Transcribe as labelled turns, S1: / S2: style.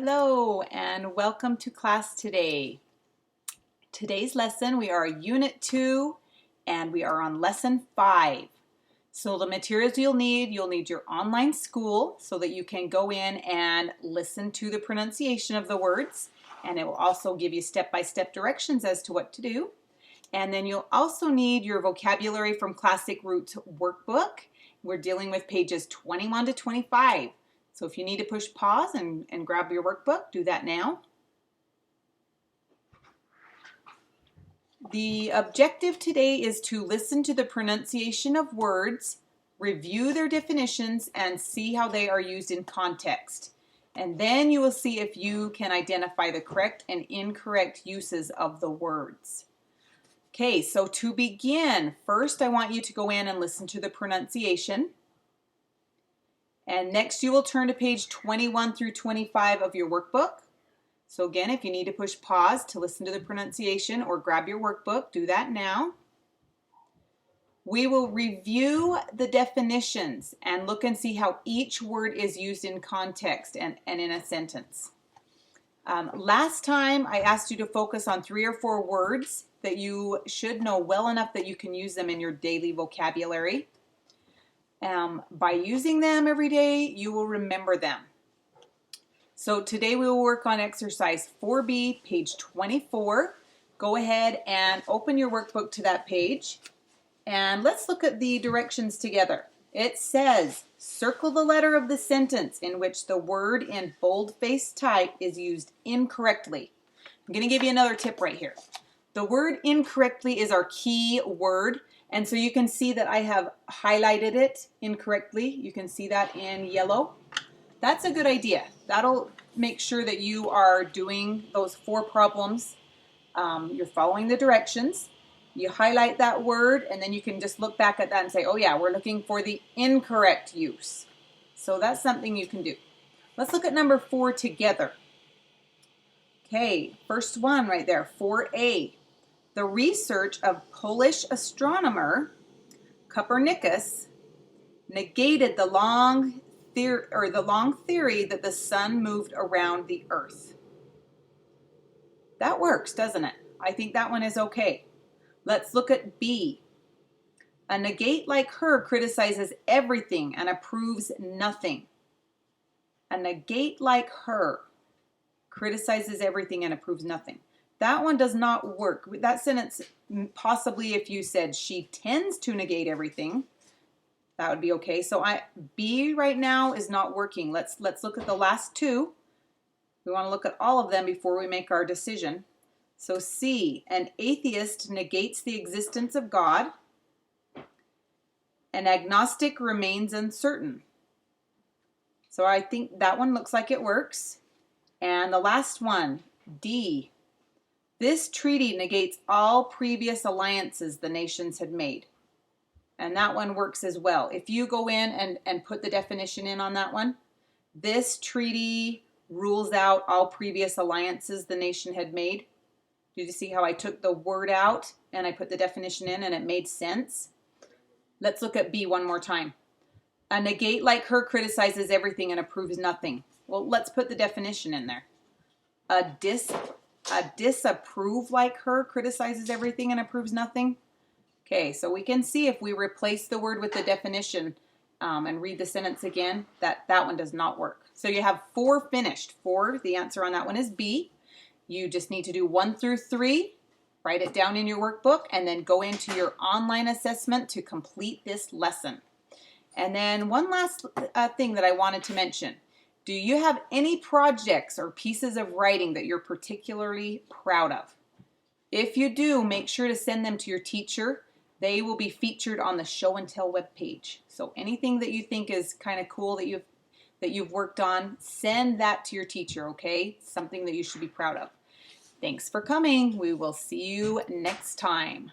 S1: Hello and welcome to class today. Today's lesson, we are Unit 2 and we are on Lesson 5. So the materials you'll need your online school so that you can go in and listen to the pronunciation of the words, and it will also give you step-by-step directions as to what to do. And then you'll also need your Vocabulary from Classic Roots workbook. We're dealing with pages 21 to 25. So if you need to push pause and grab your workbook, do that now. The objective today is to listen to the pronunciation of words, review their definitions, and see how they are used in context. And then you will see if you can identify the correct and incorrect uses of the words. Okay, so to begin, first I want you to go in and listen to the pronunciation. And next you will turn to page 21 through 25 of your workbook. So again, if you need to push pause to listen to the pronunciation or grab your workbook, do that now. We will review the definitions and look and see how each word is used in context and in a sentence. Last time I asked you to focus on 3 or 4 words that you should know well enough that you can use them in your daily vocabulary. By using them every day, you will remember them. So today we will work on exercise 4B, page 24. Go ahead and open your workbook to that page. And let's look at the directions together. It says, circle the letter of the sentence in which the word in bold-faced type is used incorrectly. I'm going to give you another tip right here. The word incorrectly is our key word. And so you can see that I have highlighted it incorrectly. You can see that in yellow. That's a good idea. That'll make sure that you are doing those 4 problems. You're following the directions. You highlight that word and then you can just look back at that and say, oh yeah, we're looking for the incorrect use. So that's something you can do. Let's look at number 4 together. Okay, first one right there, 4A. The research of Polish astronomer Copernicus negated the long theory that the sun moved around the earth. That works, doesn't it? I think that one is okay. Let's look at B. A negate like her criticizes everything and approves nothing. A negate like her criticizes everything and approves nothing. That one does not work. That sentence, possibly if you said she tends to negate everything, that would be okay. So B right now is not working. Let's look at the last 2. We want to look at all of them before we make our decision. So C, an atheist negates the existence of God. An agnostic remains uncertain. So I think that one looks like it works. And the last one, D. This treaty negates all previous alliances the nations had made. And that one works as well. If you go in and put the definition in on that one, this treaty rules out all previous alliances the nation had made. Did you see how I took the word out and I put the definition in and it made sense? Let's look at B one more time. A negate like her criticizes everything and approves nothing. Well, let's put the definition in there. A disapprove like her criticizes everything and approves nothing. Okay, so we can see if we replace the word with the definition and read the sentence again, that one does not work. So you have 4 finished. 4, the answer on that one is B. You just need to do 1 through 3, write it down in your workbook, and then go into your online assessment to complete this lesson. And then one last thing that I wanted to mention. Do you have any projects or pieces of writing that you're particularly proud of? If you do, make sure to send them to your teacher. They will be featured on the Show and Tell webpage. So anything that you think is kind of cool that you've worked on, send that to your teacher, okay? Something that you should be proud of. Thanks for coming. We will see you next time.